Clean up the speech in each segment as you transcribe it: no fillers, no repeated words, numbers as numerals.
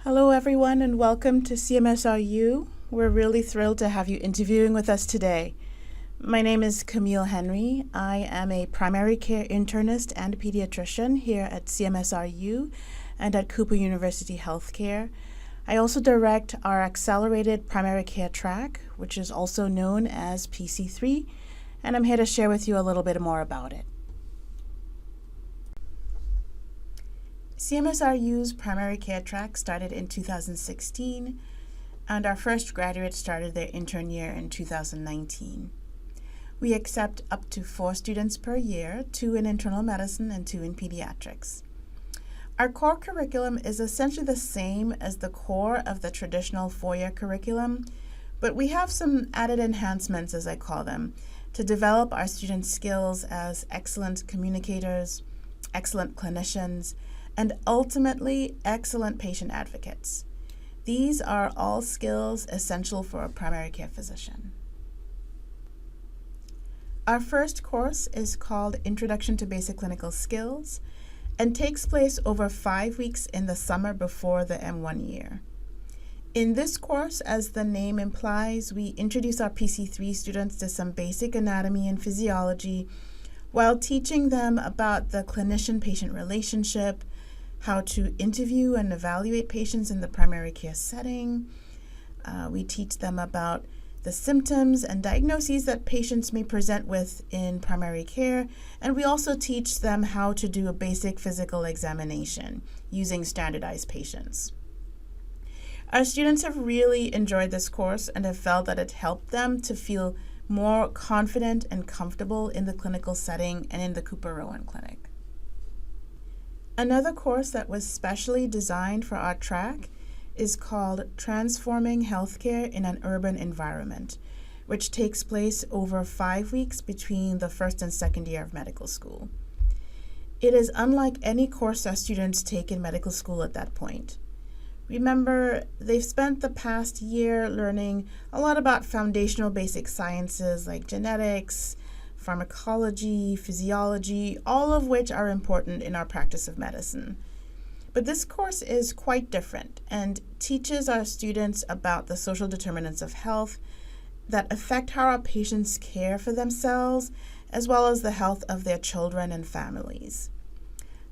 Hello, everyone, and welcome to CMSRU. We're really thrilled to have you interviewing with us today. My name is Camille Henry. I am a primary care internist and pediatrician here at CMSRU and at Cooper University Healthcare. I also direct our accelerated primary care track, which is also known as PC-3, and I'm here to share with you a little bit more about it. CMSRU's primary care track started in 2016, and our first graduates started their intern year in 2019. We accept up to 4 students per year, 2 in internal medicine and 2 in pediatrics. Our core curriculum is essentially the same as the core of the traditional 4-year curriculum, but we have some added enhancements, as I call them, to develop our students' skills as excellent communicators, excellent clinicians, and ultimately excellent patient advocates. These are all skills essential for a primary care physician. Our first course is called Introduction to Basic Clinical Skills and takes place over 5 weeks in the summer before the M1 year. In this course, as the name implies, we introduce our PC-3 students to some basic anatomy and physiology while teaching them about the clinician-patient relationship, how to interview and evaluate patients in the primary care setting. We teach them about the symptoms and diagnoses that patients may present with in primary care, and we also teach them how to do a basic physical examination using standardized patients. Our students have really enjoyed this course and have felt that it helped them to feel more confident and comfortable in the clinical setting and in the Cooper-Rowan Clinic. Another course that was specially designed for our track is called Transforming Healthcare in an Urban Environment, which takes place over 5 weeks between the first and second year of medical school. It is unlike any course our students take in medical school at that point. Remember, they've spent the past year learning a lot about foundational basic sciences like genetics, pharmacology, physiology, all of which are important in our practice of medicine. But this course is quite different and teaches our students about the social determinants of health that affect how our patients care for themselves, as well as the health of their children and families.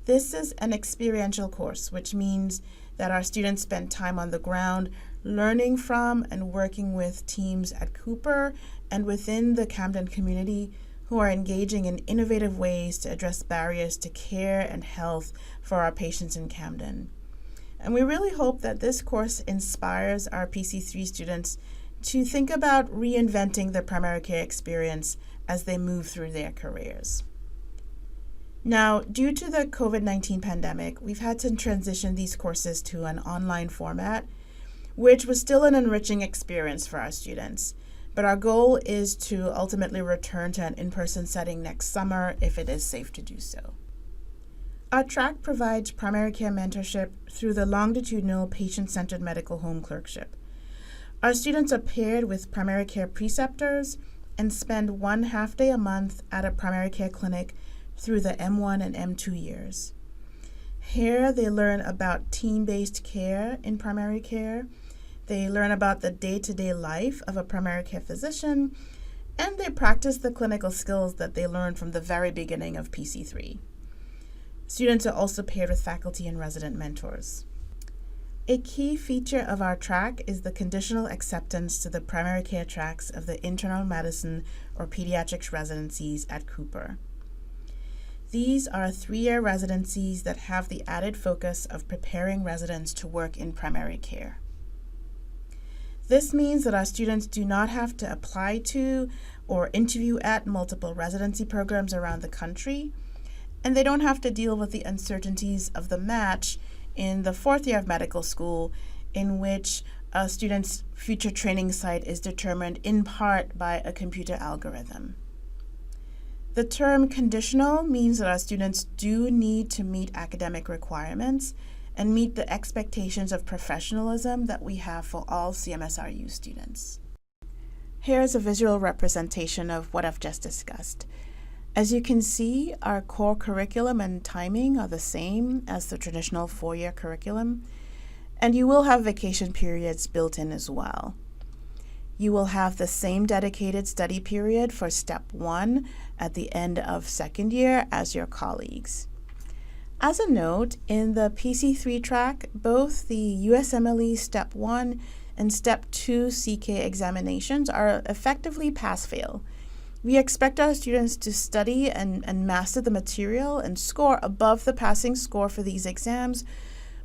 This is an experiential course, which means that our students spend time on the ground learning from and working with teams at Cooper and within the Camden community who are engaging in innovative ways to address barriers to care and health for our patients in Camden. And we really hope that this course inspires our PC-3 students to think about reinventing the primary care experience as they move through their careers. Now, due to the COVID-19 pandemic, we've had to transition these courses to an online format, which was still an enriching experience for our students. But our goal is to ultimately return to an in-person setting next summer if it is safe to do so. Our track provides primary care mentorship through the longitudinal patient-centered medical home clerkship. Our students are paired with primary care preceptors and spend 1 half-day a month at a primary care clinic through the M1 and M2 years. Here they learn about team-based care in primary care. They learn about the day-to-day life of a primary care physician, and they practice the clinical skills that they learned from the very beginning of PC-3. Students are also paired with faculty and resident mentors. A key feature of our track is the conditional acceptance to the primary care tracks of the internal medicine or pediatrics residencies at Cooper. These are 3-year residencies that have the added focus of preparing residents to work in primary care. This means that our students do not have to apply to or interview at multiple residency programs around the country, and they don't have to deal with the uncertainties of the match in the 4th year of medical school, in which a student's future training site is determined in part by a computer algorithm. The term conditional means that our students do need to meet academic requirements and meet the expectations of professionalism that we have for all CMSRU students. Here is a visual representation of what I've just discussed. As you can see, our core curriculum and timing are the same as the traditional 4-year curriculum. And you will have vacation periods built in as well. You will have the same dedicated study period for Step 1 at the end of second year as your colleagues. As a note, in the PC-3 track, both the USMLE Step 1 and Step 2 CK examinations are effectively pass-fail. We expect our students to study and master the material and score above the passing score for these exams,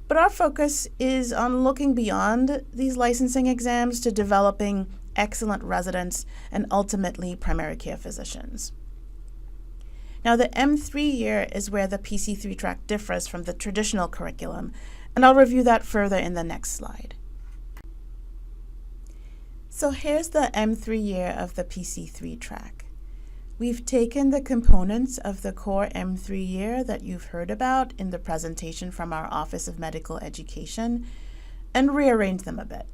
but our focus is on looking beyond these licensing exams to developing excellent residents and ultimately primary care physicians. Now, the M3 year is where the PC-3 track differs from the traditional curriculum, and I'll review that further in the next slide. So here's the M3 year of the PC-3 track. We've taken the components of the core M3 year that you've heard about in the presentation from our Office of Medical Education and rearranged them a bit.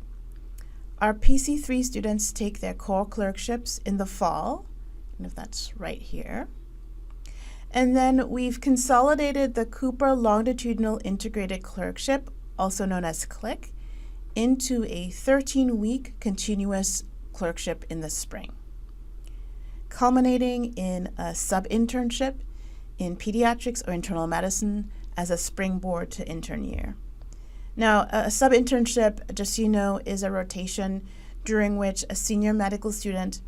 Our PC-3 students take their core clerkships in the fall, and if that's right here. And then we've consolidated the Cooper Longitudinal Integrated Clerkship, also known as CLIC, into a 13-week continuous clerkship in the spring, culminating in a sub-internship in pediatrics or internal medicine as a springboard to intern year. Now, a sub-internship, just so you know, is a rotation during which a senior medical student,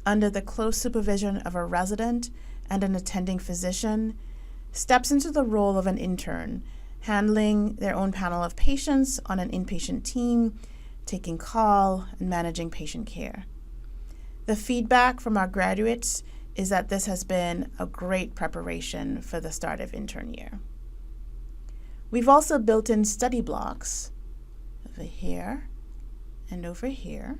under the close supervision of a resident and an attending physician, steps into the role of an intern, handling their own panel of patients on an inpatient team, taking call, and managing patient care. The feedback from our graduates is that this has been a great preparation for the start of intern year. We've also built in study blocks over here and over here,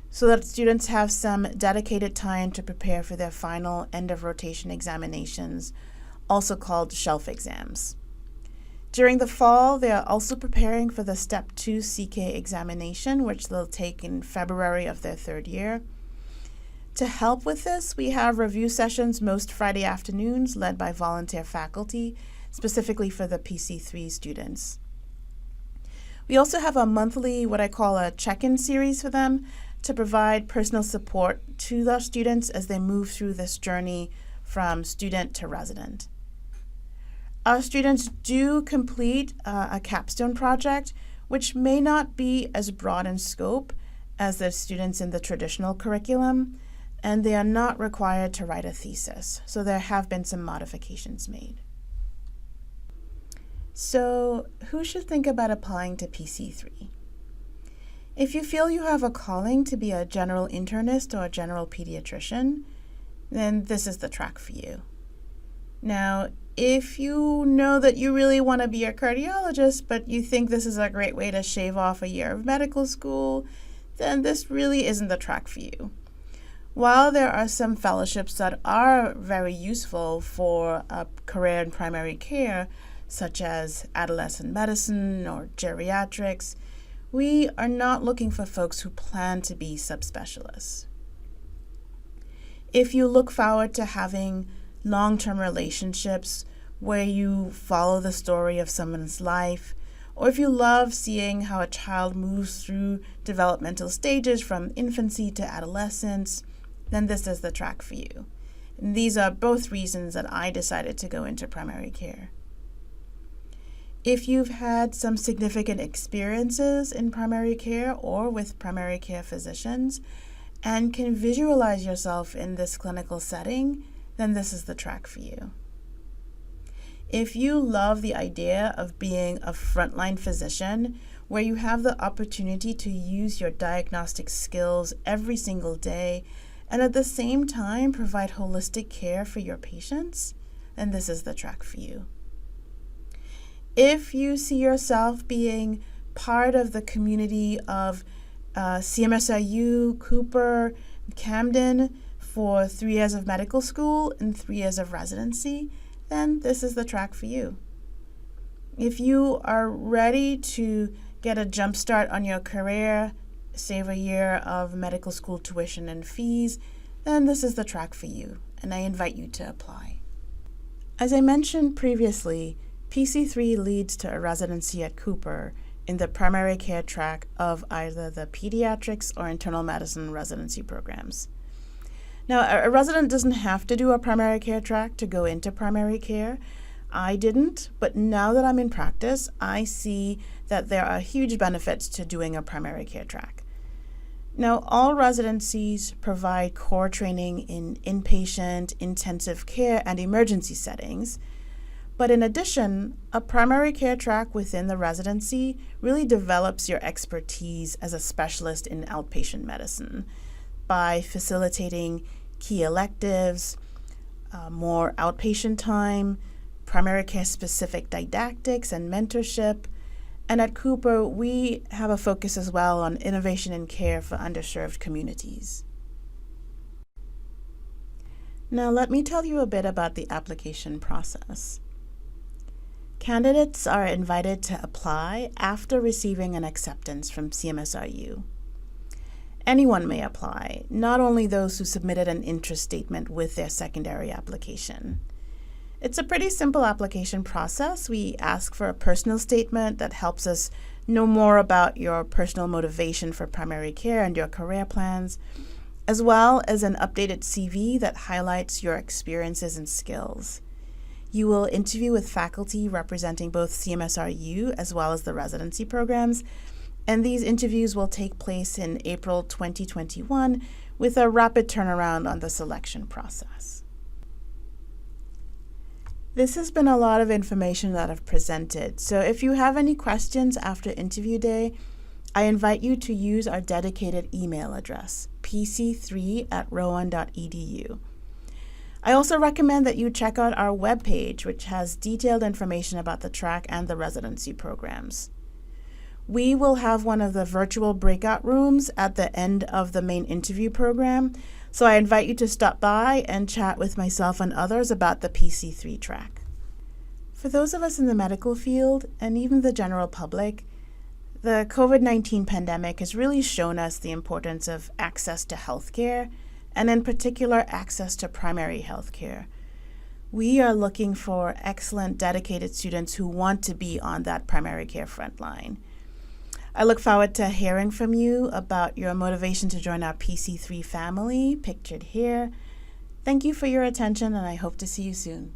so that students have some dedicated time to prepare for their final end-of-rotation examinations, also called shelf exams. During the fall, they are also preparing for the Step 2 CK examination, which they'll take in February of their third year. To help with this, we have review sessions most Friday afternoons led by volunteer faculty, specifically for the PC-3 students. We also have a monthly, what I call a check-in series for them, to provide personal support to the students as they move through this journey from student to resident. Our students do complete a capstone project, which may not be as broad in scope as the students in the traditional curriculum, and they are not required to write a thesis, so there have been some modifications made. So, who should think about applying to PC-3? If you feel you have a calling to be a general internist or a general pediatrician, then this is the track for you. Now, if you know that you really want to be a cardiologist, but you think this is a great way to shave off a year of medical school, then this really isn't the track for you. While there are some fellowships that are very useful for a career in primary care, such as adolescent medicine or geriatrics, we are not looking for folks who plan to be subspecialists. If you look forward to having long-term relationships where you follow the story of someone's life, or if you love seeing how a child moves through developmental stages from infancy to adolescence, then this is the track for you. And these are both reasons that I decided to go into primary care. If you've had some significant experiences in primary care or with primary care physicians and can visualize yourself in this clinical setting, then this is the track for you. If you love the idea of being a frontline physician where you have the opportunity to use your diagnostic skills every single day and at the same time provide holistic care for your patients, then this is the track for you. If you see yourself being part of the community of CMSIU, Cooper, Camden for 3 years of medical school and 3 years of residency, then this is the track for you. If you are ready to get a jump start on your career, save a year of medical school tuition and fees, then this is the track for you, and I invite you to apply. As I mentioned previously, PC-3 leads to a residency at Cooper in the primary care track of either the pediatrics or internal medicine residency programs. Now, a resident doesn't have to do a primary care track to go into primary care. I didn't, but now that I'm in practice, I see that there are huge benefits to doing a primary care track. Now, all residencies provide core training in inpatient, intensive care, and emergency settings. But in addition, a primary care track within the residency really develops your expertise as a specialist in outpatient medicine by facilitating key electives, more outpatient time, primary care specific didactics and mentorship. And at Cooper, we have a focus as well on innovation in care for underserved communities. Now, let me tell you a bit about the application process. Candidates are invited to apply after receiving an acceptance from CMSRU. Anyone may apply, not only those who submitted an interest statement with their secondary application. It's a pretty simple application process. We ask for a personal statement that helps us know more about your personal motivation for primary care and your career plans, as well as an updated CV that highlights your experiences and skills. You will interview with faculty representing both CMSRU as well as the residency programs, and these interviews will take place in April 2021 with a rapid turnaround on the selection process. This has been a lot of information that I've presented, so if you have any questions after interview day, I invite you to use our dedicated email address, pc3@rowan.edu. I also recommend that you check out our webpage, which has detailed information about the track and the residency programs. We will have one of the virtual breakout rooms at the end of the main interview program, so I invite you to stop by and chat with myself and others about the PC-3 track. For those of us in the medical field, and even the general public, the COVID-19 pandemic has really shown us the importance of access to healthcare, and in particular, access to primary healthcare. We are looking for excellent, dedicated students who want to be on that primary care front line. I look forward to hearing from you about your motivation to join our PC-3 family, pictured here. Thank you for your attention, and I hope to see you soon.